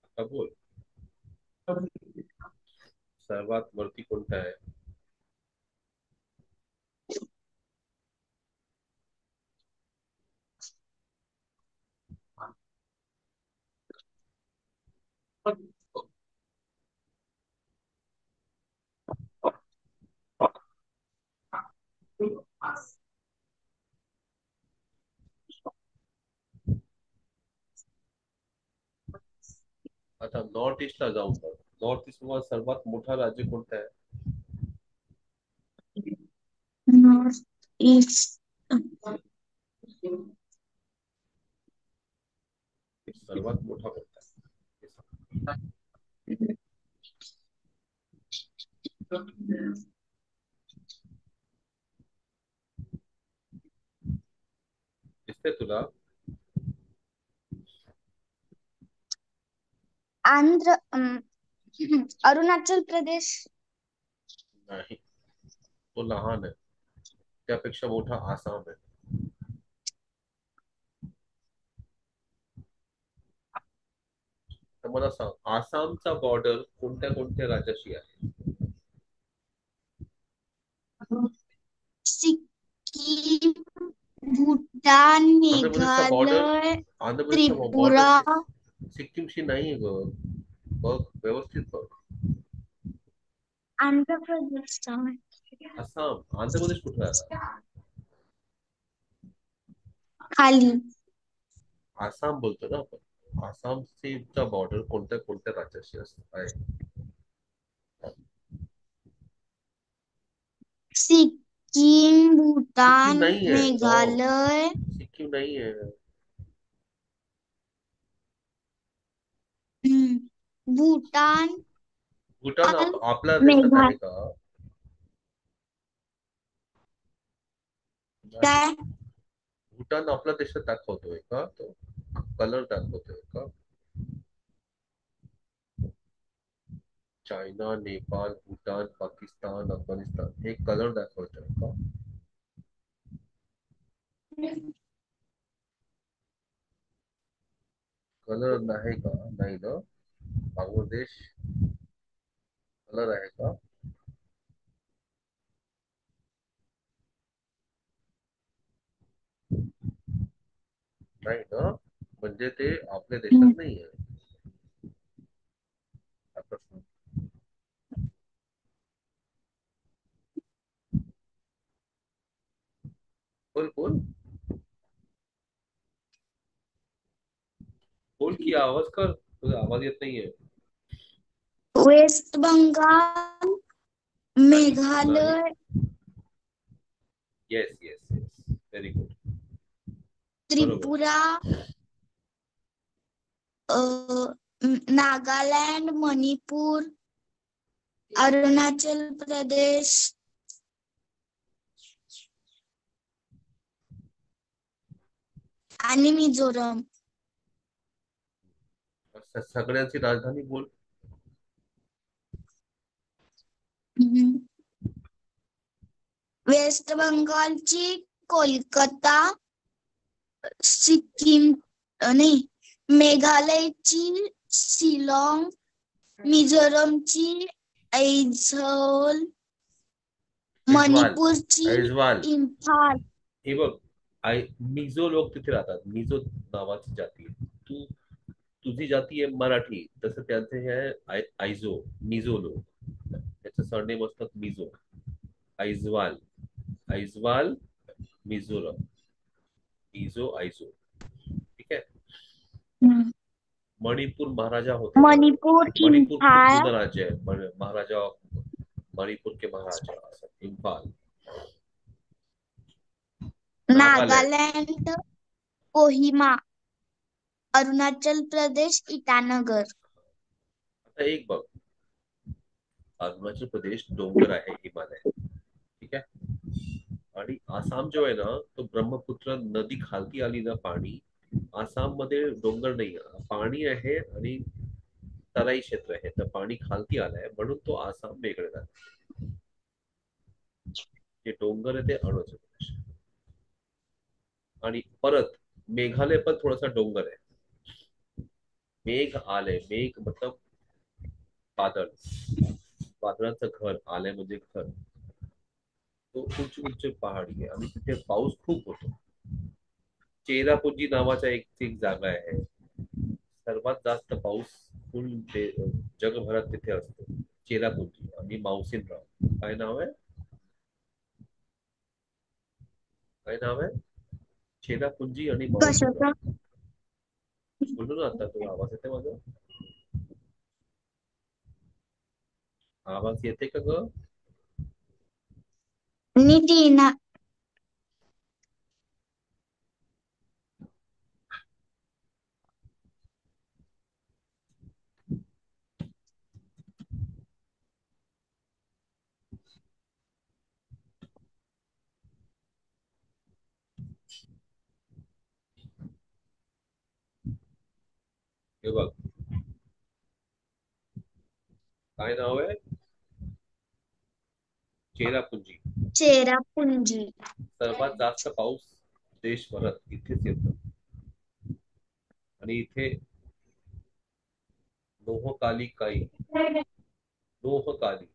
आता बोल, सर्वात वरती कोणता आहे? आता नॉर्थ ईस्टला जाऊन बघ. नॉर्थ ईस्ट मध्ये सर्वात मोठा राज्य कोणता आहे? नॉर्थ ईस्ट सर्वात मोठा कोणता आहे? हे सांग. दिसतंय तुला? आंध्र अरुणाचल प्रदेश. नाही, तो लहान आहे. त्यापेक्षा मोठा आसाम आहे. तर मला सांग, आसामचा बॉर्डर कोणत्या कोणत्या राज्याशी आहे? सिक्कीम, भूटान, आंध्र प्रदेशचा बॉर्डर मेघालय, आंध्र प्रदेशचा बॉर्डर त्रिपुरा. सिक्कीमशी नाही आहे ग. बघ, व्यवस्थित बघ. आंध्र प्रदेशचा आसाम, आंध्र प्रदेश कुठे आला? खाली. आसाम बोलतो ना आपण. आसामचा बॉर्डर कोणत्या कोणत्या राज्याशी असतो आहे? सिक्कीम, सिक्कीम भूटान, नाही आहे तो. मेघालय. सिक्कीम नाही आहे. भूटान भूटान आणि आपल्या देशात आहे मेघालय. का? नाही. काय? भूटान आपल्या देशात दाखवतोय का तो? कलर दाखवतोय का? चायना, नेपाळ, भूटान, पाकिस्तान, अफगाणिस्तान हे कलर दाखवतोय का? कलर नाही का? नाही ना. बांगलादेश कलर आहे का? नाही ना. म्हणजे ते आपल्या देशात नाही आहे. आता सांग. बोल बोल. बोल की आवाज कर, तुझा आवाज येत नाहीये. वेस्ट बंगाल, नाही नाही. Meghalaya, yes yes yes, very good. बरोबर. त्रिपुरा, नागालँड, मणिपूर, अरुणाचल प्रदेश आणि मिझोरम. सगळ्यांची राजधानी बोल. वेस्ट बंगालची कोलकाता, सिक्कीम नाही, मेघालयची शिलाँग, मिझोरमची ऐझॉल, ऐझवाल. मणिपूरची ऐझवाल. इम्फाल. हे बघ, मिझो लोक तिथे राहतात. मिझो नावाची जाती आहे. तुझी जाती आहे मराठी, तसं त्यांचे हे आहे आयझो, मिझो लोक. त्याचं सरनेम असतात मिझो. ऐझवाल, ऐझवाल, मिझोरम, मिझो, आयझो. ठीक आहे. मणिपूर महाराजा होते ना. मणिपूर, मणिपूर खूप इम्फाल. जुनं राज्य आहे. महाराजा मणिपुर के महाराजा असं. इम्फाल. नागालँड. नागालँड, कोहिमा, अरुणाचल प्रदेश, इटानगर. आता एक बघ, अरुणाचल प्रदेश डोंगर आहे, हिमालय. ठीक आहे. आणि आसाम जो आहे ना, तो ब्रह्मपुत्र नदी खालती आली ना पाणी. आसाम मध्ये डोंगर नाही, पाणी आहे आणि तराई क्षेत्र आहे. तर पाणी खालती आलंय म्हणून तो आसाम वेगळे झाला. जे डोंगर आहे ते अरुणाचल प्रदेश. आणि परत मेघालय पण थोडासा डोंगर आहे. मेघ आले, मेघ मतलब बादल, वादळाचं घर, आलंय म्हणजे घर. तो उंच उंच पहाडी आहे आणि तिथे पाऊस खूप होतो. चेरापुंजी नावाचा एक जागा आहे, सर्वात जास्त पाऊस फुल जगभरात तिथे असतो. चेरापुंजी आणि मावसिनराव. काय नाव आहे? काय नाव आहे? चेरापुंजी आणि कशाचा? मावसिनराव. बोलू ना, आता तुला आवाज येते माझा? आवाज येते का ग? नीट येईना. हे बघ, काय नाव आहे? चेरापुंजी. चेरापुंजी. सर्वात जास्त पाऊस देशभरात इथेच येतो. आणि इथे नोहकालिकाई, नोहकाली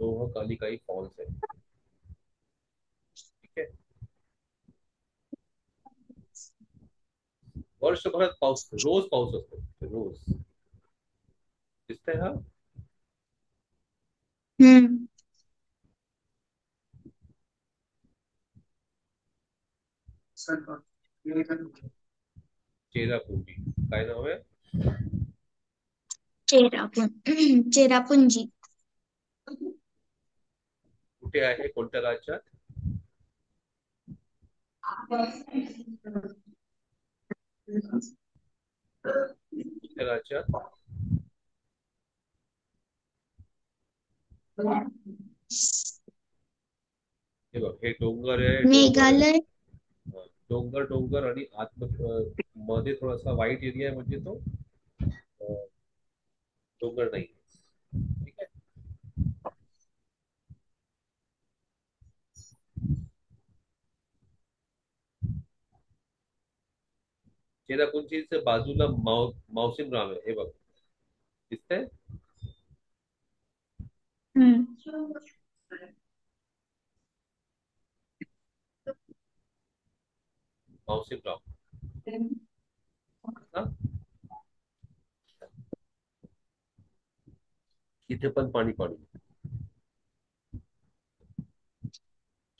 नोहकालिकाई फॉल्स आहे. ठीक आहे. वर्षभरात पाऊस, रोज पाऊस असतो रोज. दिसतंय हा? हम्म. चेरापुंजी. काय नाव आहे? चेरापुंजी. कुठे आहे, कोणत्या राज्यात? कुठल्या राज्यात? हे बघ, हे डोंगर आहे, डोंगर आहे. मेघालय. हा, डोंगर डोंगर आणि आत मध्ये थोडासा व्हाईट एरिया आहे, म्हणजे तो डोंगर नाही. ठीक आहे. चेरापुंजीच्या बाजूला मावसिन राम आहे, हे बघ. दिसतंय? हम्म. मावसिन राम. हा? इथे पण पाणी पाणी.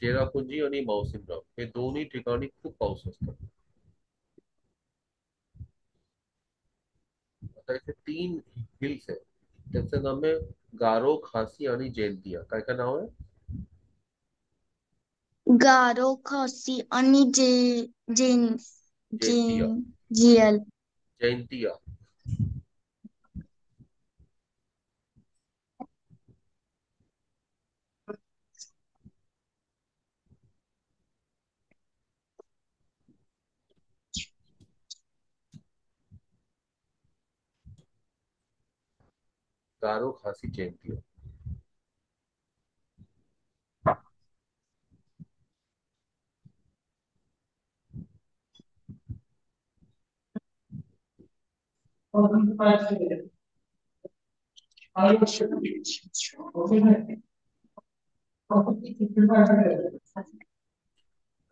चेरापुंजी आणि मावसिनराव हे दोन्ही ठिकाणी खूप पाऊस असतो. आता इथे 3 हिल्स आहेत. त्याचं नाव आहे गारो, खासी आणि जैंतिया. काय काय नाव आहे? गारो, खासी आणि जेन जैंतिया. जेन जियल. जैंतिया. गारो, खासी, जैंतिया.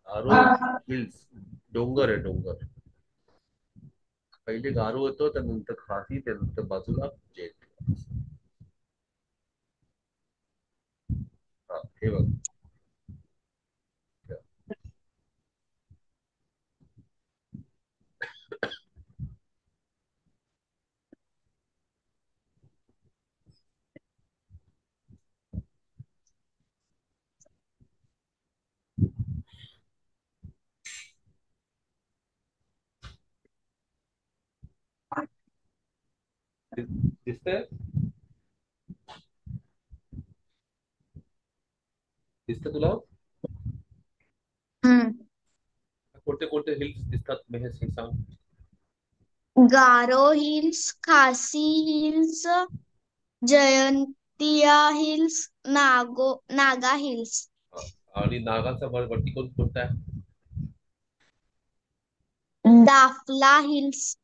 गारो हिल्स, डोंगर आहे डोंगर. पहिले गारो होतं, त्यानंतर खासी, त्यानंतर बाजूला जैंतिया. हा, हे बघ. दिसतंय? दिसतं तुला? हम्म. कोणते कोणते हिल्स दिसतात, महेश हे सांग. गारो हिल्स, खासी hills, Jaintia hills, Naga hills, हा. आणि नागाचा वरती कोणता आहे? दाफला हिल्स.